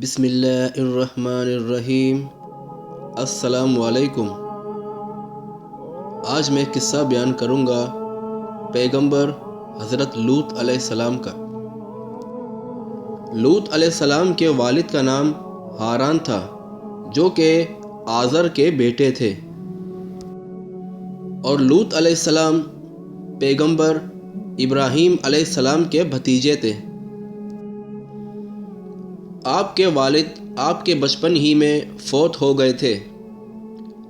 بسم اللہ الرحمن الرحیم۔ السلام علیکم۔ آج میں قصہ بیان کروں گا پیغمبر حضرت لوط علیہ السلام کا۔ لوط علیہ السلام کے والد کا نام ہاران تھا، جو کہ آزر کے بیٹے تھے، اور لوط علیہ السلام پیغمبر ابراہیم علیہ السلام کے بھتیجے تھے۔ آپ کے والد آپ کے بچپن ہی میں فوت ہو گئے تھے۔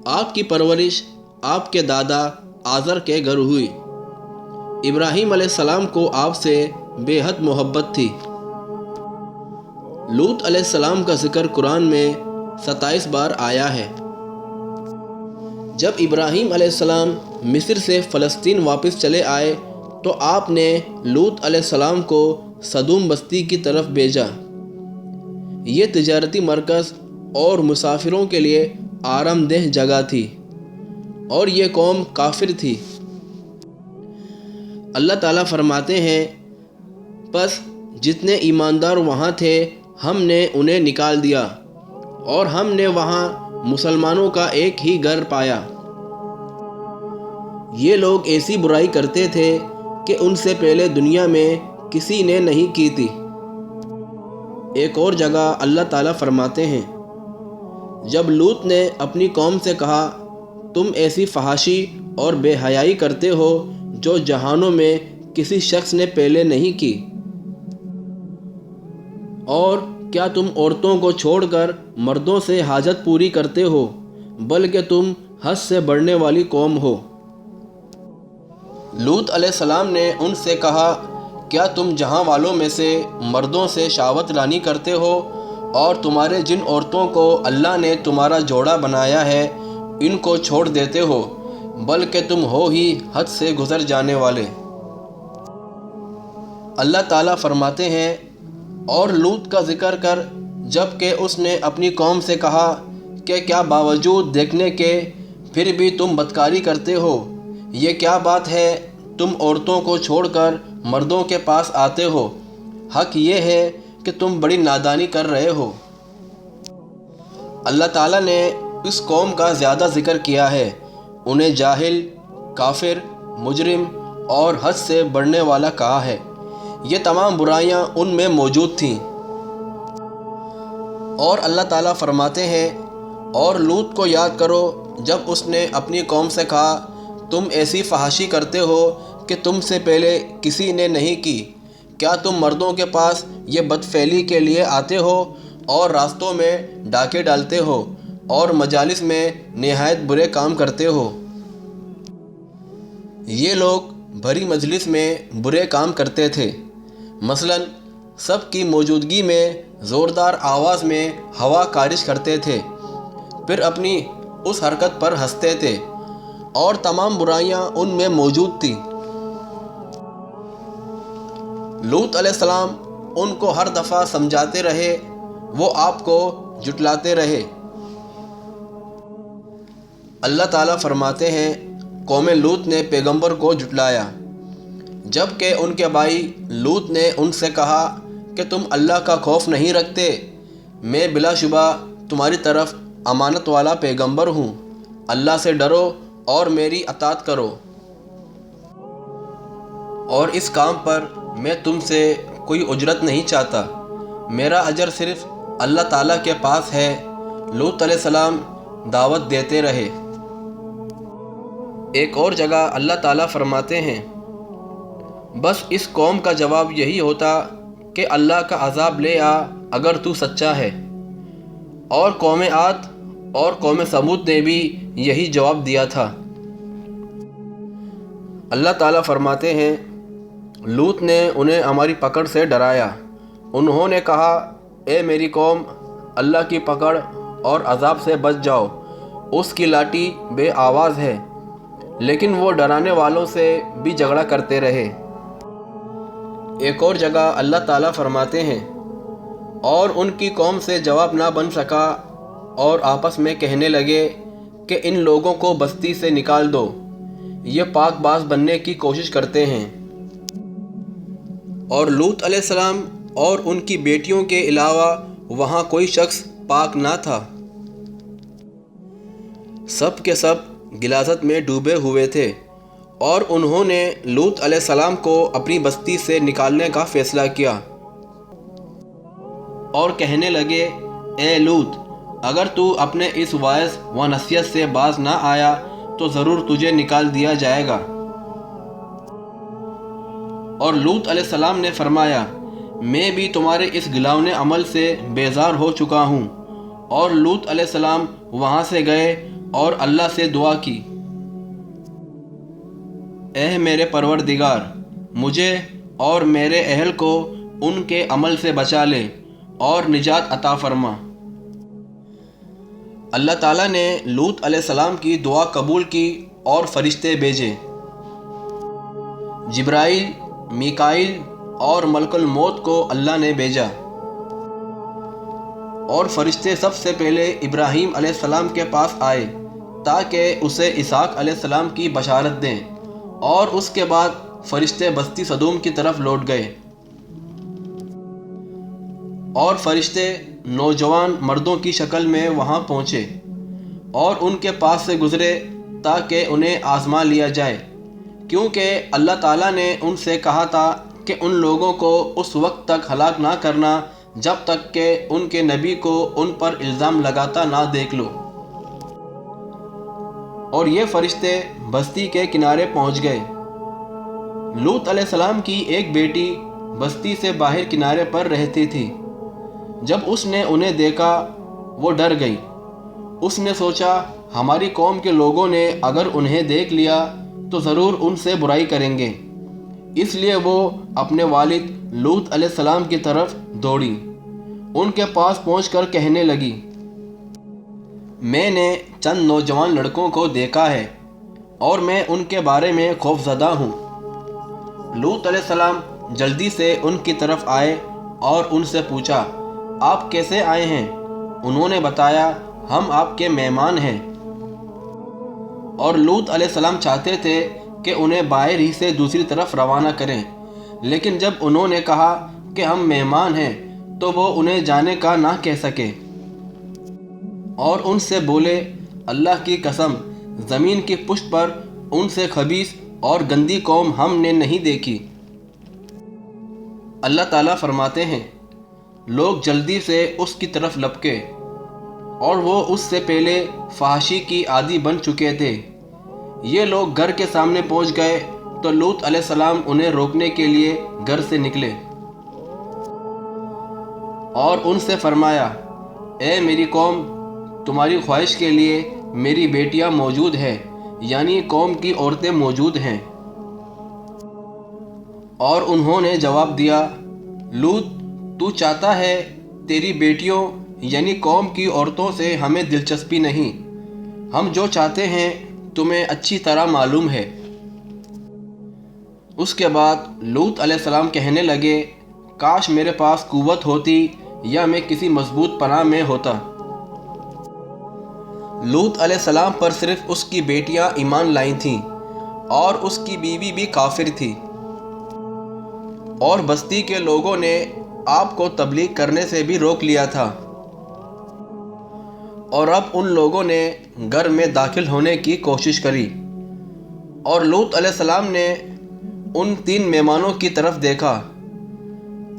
آپ کی پرورش آپ کے دادا آزر کے گھر ہوئی۔ ابراہیم علیہ السلام کو آپ سے بے حد محبت تھی۔ لوط علیہ السلام کا ذکر قرآن میں 27 بار آیا ہے۔ جب ابراہیم علیہ السلام مصر سے فلسطین واپس چلے آئے تو آپ نے لوط علیہ السلام کو صدوم بستی کی طرف بھیجا۔ یہ تجارتی مرکز اور مسافروں کے لیے آرام دہ جگہ تھی، اور یہ قوم کافر تھی۔ اللہ تعالیٰ فرماتے ہیں، پس جتنے ایماندار وہاں تھے ہم نے انہیں نکال دیا، اور ہم نے وہاں مسلمانوں کا ایک ہی گھر پایا۔ یہ لوگ ایسی برائی کرتے تھے کہ ان سے پہلے دنیا میں کسی نے نہیں کی تھی۔ ایک اور جگہ اللہ تعالیٰ فرماتے ہیں، جب لوط نے اپنی قوم سے کہا، تم ایسی فحاشی اور بے حیائی کرتے ہو جو جہانوں میں کسی شخص نے پہلے نہیں کی، اور کیا تم عورتوں کو چھوڑ کر مردوں سے حاجت پوری کرتے ہو، بلکہ تم حد سے بڑھنے والی قوم ہو۔ لوط علیہ السلام نے ان سے کہا، کیا تم جہاں والوں میں سے مردوں سے شہوت رانی کرتے ہو، اور تمہارے جن عورتوں کو اللہ نے تمہارا جوڑا بنایا ہے ان کو چھوڑ دیتے ہو، بلکہ تم ہو ہی حد سے گزر جانے والے۔ اللہ تعالیٰ فرماتے ہیں، اور لوط کا ذکر کر جب کہ اس نے اپنی قوم سے کہا کہ کیا باوجود دیکھنے کے پھر بھی تم بدکاری کرتے ہو، یہ کیا بات ہے، تم عورتوں کو چھوڑ کر مردوں کے پاس آتے ہو، حق یہ ہے کہ تم بڑی نادانی کر رہے ہو۔ اللہ تعالیٰ نے اس قوم کا زیادہ ذکر کیا ہے، انہیں جاہل، کافر، مجرم اور حد سے بڑھنے والا کہا ہے۔ یہ تمام برائیاں ان میں موجود تھیں۔ اور اللہ تعالیٰ فرماتے ہیں، اور لوط کو یاد کرو جب اس نے اپنی قوم سے کہا، تم ایسی فحاشی کرتے ہو کہ تم سے پہلے کسی نے نہیں کی، کیا تم مردوں کے پاس یہ بدفعلی کے لیے آتے ہو، اور راستوں میں ڈاکے ڈالتے ہو، اور مجالس میں نہایت برے کام کرتے ہو۔ یہ لوگ بھری مجلس میں برے کام کرتے تھے، مثلاً سب کی موجودگی میں زوردار آواز میں ہوا خارج کرتے تھے، پھر اپنی اس حرکت پر ہنستے تھے، اور تمام برائیاں ان میں موجود تھیں۔ لوط علیہ السلام ان کو ہر دفعہ سمجھاتے رہے، وہ آپ کو جھٹلاتے رہے۔ اللہ تعالیٰ فرماتے ہیں، قوم لوط نے پیغمبر کو جھٹلایا، جب کہ ان کے بھائی لوط نے ان سے کہا کہ تم اللہ کا خوف نہیں رکھتے، میں بلا شبہ تمہاری طرف امانت والا پیغمبر ہوں، اللہ سے ڈرو اور میری اطاعت کرو، اور اس کام پر میں تم سے کوئی اجرت نہیں چاہتا، میرا اجر صرف اللہ تعالیٰ کے پاس ہے۔ لوط علیہ السلام دعوت دیتے رہے۔ ایک اور جگہ اللہ تعالیٰ فرماتے ہیں، بس اس قوم کا جواب یہی ہوتا کہ اللہ کا عذاب لے آ اگر تو سچا ہے۔ اور قوم عاد اور قوم ثمود نے بھی یہی جواب دیا تھا۔ اللہ تعالیٰ فرماتے ہیں، لوط نے انہیں ہماری پکڑ سے ڈرایا، انہوں نے کہا، اے میری قوم، اللہ کی پکڑ اور عذاب سے بچ جاؤ، اس کی لاٹھی بے آواز ہے، لیکن وہ ڈرانے والوں سے بھی جھگڑا کرتے رہے۔ ایک اور جگہ اللہ تعالیٰ فرماتے ہیں، اور ان کی قوم سے جواب نہ بن سکا، اور آپس میں کہنے لگے کہ ان لوگوں کو بستی سے نکال دو، یہ پاک باز بننے کی کوشش کرتے ہیں۔ اور لوط علیہ السلام اور ان کی بیٹیوں کے علاوہ وہاں کوئی شخص پاک نہ تھا، سب کے سب غلاظت میں ڈوبے ہوئے تھے، اور انہوں نے لوط علیہ السلام کو اپنی بستی سے نکالنے کا فیصلہ کیا اور کہنے لگے، اے لوط، اگر تو اپنے اس وعظ و نصیحت سے باز نہ آیا تو ضرور تجھے نکال دیا جائے گا۔ اور لوط علیہ السلام نے فرمایا، میں بھی تمہارے اس گھناؤنے عمل سے بیزار ہو چکا ہوں۔ اور لوط علیہ السلام وہاں سے گئے اور اللہ سے دعا کی، اے میرے پروردگار، مجھے اور میرے اہل کو ان کے عمل سے بچا لے اور نجات عطا فرما۔ اللہ تعالیٰ نے لوط علیہ السلام کی دعا قبول کی اور فرشتے بھیجے۔ جبرائیل، میکائیل اور ملک الموت کو اللہ نے بھیجا، اور فرشتے سب سے پہلے ابراہیم علیہ السلام کے پاس آئے تاکہ اسے اسحاق علیہ السلام کی بشارت دیں، اور اس کے بعد فرشتے بستی سدوم کی طرف لوٹ گئے، اور فرشتے نوجوان مردوں کی شکل میں وہاں پہنچے اور ان کے پاس سے گزرے تاکہ انہیں آزما لیا جائے، کیونکہ اللہ تعالیٰ نے ان سے کہا تھا کہ ان لوگوں کو اس وقت تک ہلاک نہ کرنا جب تک کہ ان کے نبی کو ان پر الزام لگاتا نہ دیکھ لو۔ اور یہ فرشتے بستی کے کنارے پہنچ گئے۔ لوط علیہ السلام کی ایک بیٹی بستی سے باہر کنارے پر رہتی تھی۔ جب اس نے انہیں دیکھا وہ ڈر گئی۔ اس نے سوچا، ہماری قوم کے لوگوں نے اگر انہیں دیکھ لیا تو ضرور ان سے برائی کریں گے، اس لیے وہ اپنے والد لوط علیہ السلام کی طرف دوڑی۔ ان کے پاس پہنچ کر کہنے لگی، میں نے چند نوجوان لڑکوں کو دیکھا ہے اور میں ان کے بارے میں خوف زدہ ہوں۔ لوط علیہ السلام جلدی سے ان کی طرف آئے اور ان سے پوچھا، آپ کیسے آئے ہیں؟ انہوں نے بتایا، ہم آپ کے مہمان ہیں۔ اور لوط علیہ السلام چاہتے تھے کہ انہیں باہر ہی سے دوسری طرف روانہ کریں، لیکن جب انہوں نے کہا کہ ہم مہمان ہیں تو وہ انہیں جانے کا نہ کہہ سکے، اور ان سے بولے، اللہ کی قسم، زمین کی پشت پر ان سے خبیث اور گندی قوم ہم نے نہیں دیکھی۔ اللہ تعالیٰ فرماتے ہیں، لوگ جلدی سے اس کی طرف لپکے، اور وہ اس سے پہلے فحاشی کی عادی بن چکے تھے۔ یہ لوگ گھر کے سامنے پہنچ گئے تو لوط علیہ السلام انہیں روکنے کے لیے گھر سے نکلے اور ان سے فرمایا، اے میری قوم، تمہاری خواہش کے لیے میری بیٹیاں موجود ہیں، یعنی قوم کی عورتیں موجود ہیں۔ اور انہوں نے جواب دیا، لوط، تو چاہتا ہے تیری بیٹیوں یعنی قوم کی عورتوں سے ہمیں دلچسپی نہیں، ہم جو چاہتے ہیں تمہیں اچھی طرح معلوم ہے۔ اس کے بعد لوط علیہ السلام کہنے لگے، کاش میرے پاس قوت ہوتی یا میں کسی مضبوط پناہ میں ہوتا۔ لوط علیہ السلام پر صرف اس کی بیٹیاں ایمان لائی تھیں اور اس کی بیوی بھی کافر تھی، اور بستی کے لوگوں نے آپ کو تبلیغ کرنے سے بھی روک لیا تھا، اور اب ان لوگوں نے گھر میں داخل ہونے کی کوشش کری، اور لوط علیہ السلام نے ان 3 مہمانوں کی طرف دیکھا۔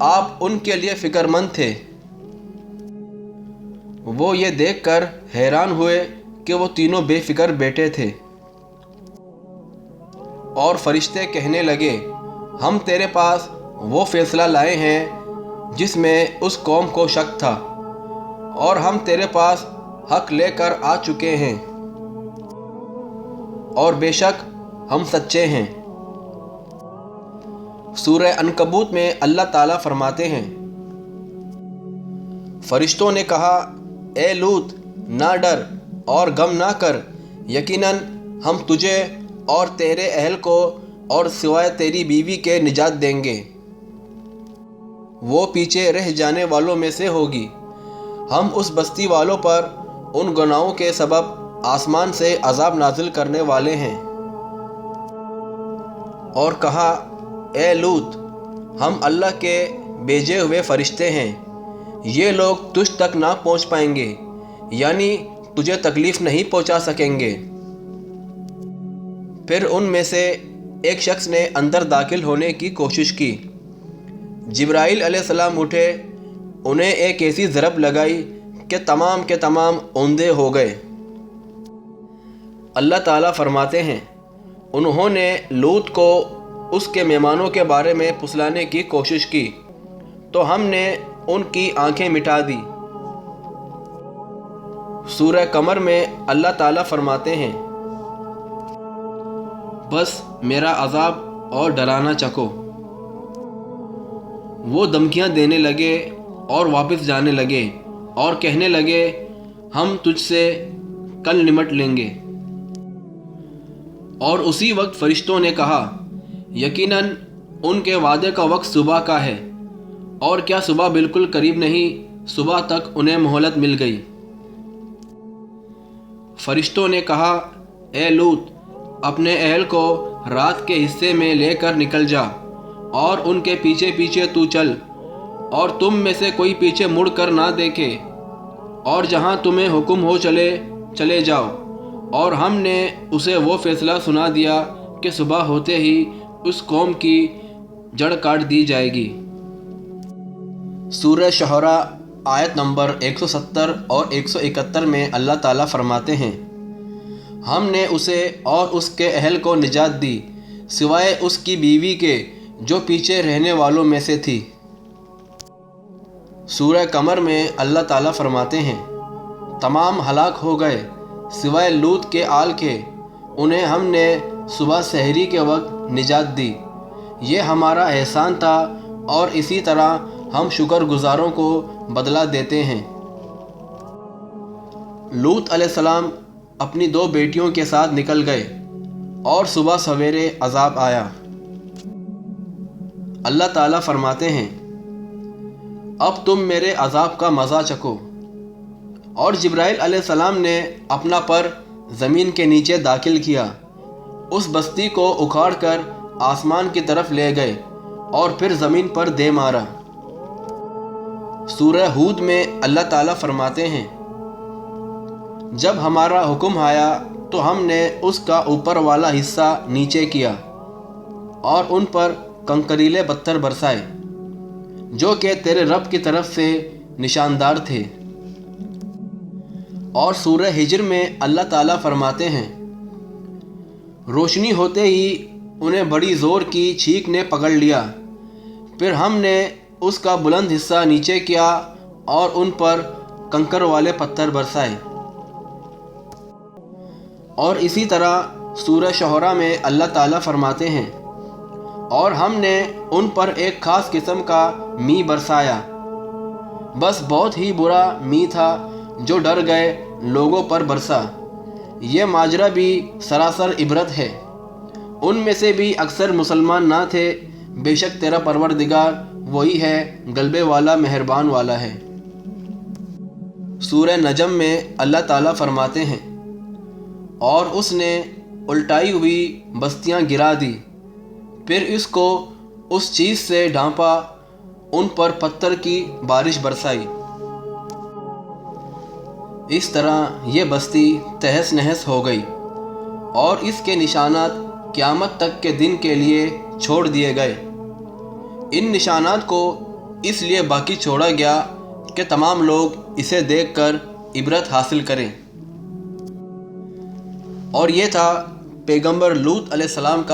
آپ ان کے لیے فکر مند تھے۔ وہ یہ دیکھ کر حیران ہوئے کہ وہ تینوں بے فکر بیٹھے تھے، اور فرشتے کہنے لگے، ہم تیرے پاس وہ فیصلہ لائے ہیں جس میں اس قوم کو شک تھا، اور ہم تیرے پاس حق لے کر آ چکے ہیں، اور بے شک ہم سچے ہیں۔ سورہ عنکبوت میں اللہ تعالیٰ فرماتے ہیں، فرشتوں نے کہا، اے لوط، نہ ڈر اور غم نہ کر، یقیناً ہم تجھے اور تیرے اہل کو اور سوائے تیری بیوی کے نجات دیں گے، وہ پیچھے رہ جانے والوں میں سے ہوگی۔ ہم اس بستی والوں پر ان گناہوں کے سبب آسمان سے عذاب نازل کرنے والے ہیں۔ اور کہا، اے لوط، ہم اللہ کے بھیجے ہوئے فرشتے ہیں، یہ لوگ تجھ تک نہ پہنچ پائیں گے، یعنی تجھے تکلیف نہیں پہنچا سکیں گے۔ پھر ان میں سے ایک شخص نے اندر داخل ہونے کی کوشش کی۔ جبرائیل علیہ السلام اٹھے، انہیں ایک ایسی ضرب لگائی کہ تمام کے تمام اوندھے ہو گئے۔ اللہ تعالیٰ فرماتے ہیں، انہوں نے لوط کو اس کے مہمانوں کے بارے میں پھسلانے کی کوشش کی تو ہم نے ان کی آنکھیں مٹا دی۔ سورہ قمر میں اللہ تعالیٰ فرماتے ہیں، بس میرا عذاب اور ڈرانا چکو۔ وہ دھمکیاں دینے لگے اور واپس جانے لگے اور کہنے لگے، ہم تجھ سے کل نمٹ لیں گے۔ اور اسی وقت فرشتوں نے کہا، یقیناً ان کے وعدے کا وقت صبح کا ہے، اور کیا صبح بالکل قریب نہیں، صبح تک انہیں مہلت مل گئی۔ فرشتوں نے کہا، اے لوط، اپنے اہل کو رات کے حصے میں لے کر نکل جا اور ان کے پیچھے پیچھے تو چل، اور تم میں سے کوئی پیچھے مڑ کر نہ دیکھے، اور جہاں تمہیں حکم ہو چلے جاؤ۔ اور ہم نے اسے وہ فیصلہ سنا دیا کہ صبح ہوتے ہی اس قوم کی جڑ کاٹ دی جائے گی۔ سورہ شعراء آیت نمبر 170 اور 171 میں اللہ تعالیٰ فرماتے ہیں، ہم نے اسے اور اس کے اہل کو نجات دی، سوائے اس کی بیوی کے جو پیچھے رہنے والوں میں سے تھی۔ سورہ قمر میں اللہ تعالیٰ فرماتے ہیں، تمام ہلاک ہو گئے سوائے لوط کے آل کے، انہیں ہم نے صبح سحری کے وقت نجات دی، یہ ہمارا احسان تھا اور اسی طرح ہم شکر گزاروں کو بدلہ دیتے ہیں۔ لوط علیہ السلام اپنی 2 بیٹیوں کے ساتھ نکل گئے اور صبح سویرے عذاب آیا۔ اللہ تعالیٰ فرماتے ہیں، اب تم میرے عذاب کا مزہ چکھو۔ اور جبرائیل علیہ السلام نے اپنا پر زمین کے نیچے داخل کیا، اس بستی کو اکھاڑ کر آسمان کی طرف لے گئے اور پھر زمین پر دے مارا۔ سورہ ہود میں اللہ تعالیٰ فرماتے ہیں، جب ہمارا حکم آیا تو ہم نے اس کا اوپر والا حصہ نیچے کیا اور ان پر کنکریلے پتھر برسائے جو کہ تیرے رب کی طرف سے نشاندار تھے۔ اور سورہ ہجر میں اللہ تعالیٰ فرماتے ہیں، روشنی ہوتے ہی انہیں بڑی زور کی چھینک نے پکڑ لیا، پھر ہم نے اس کا بلند حصہ نیچے کیا اور ان پر کنکر والے پتھر برسائے۔ اور اسی طرح سورہ شعراء میں اللہ تعالیٰ فرماتے ہیں، اور ہم نے ان پر ایک خاص قسم کا می برسایا، بس بہت ہی برا می تھا جو ڈر گئے لوگوں پر برسا۔ یہ ماجرا بھی سراسر عبرت ہے، ان میں سے بھی اکثر مسلمان نہ تھے، بے شک تیرا پروردگار وہی ہے، غلبے والا مہربان والا ہے۔ سورہ نجم میں اللہ تعالیٰ فرماتے ہیں، اور اس نے الٹائی ہوئی بستیاں گرا دی، پھر اس کو اس چیز سے ڈھانپا، ان پر پتھر کی بارش برسائی۔ اس طرح یہ بستی تہس نہس ہو گئی اور اس کے نشانات قیامت تک کے دن کے لیے چھوڑ دیے گئے۔ ان نشانات کو اس لیے باقی چھوڑا گیا کہ تمام لوگ اسے دیکھ کر عبرت حاصل کریں۔ اور یہ تھا پیغمبر لوط علیہ السلام کا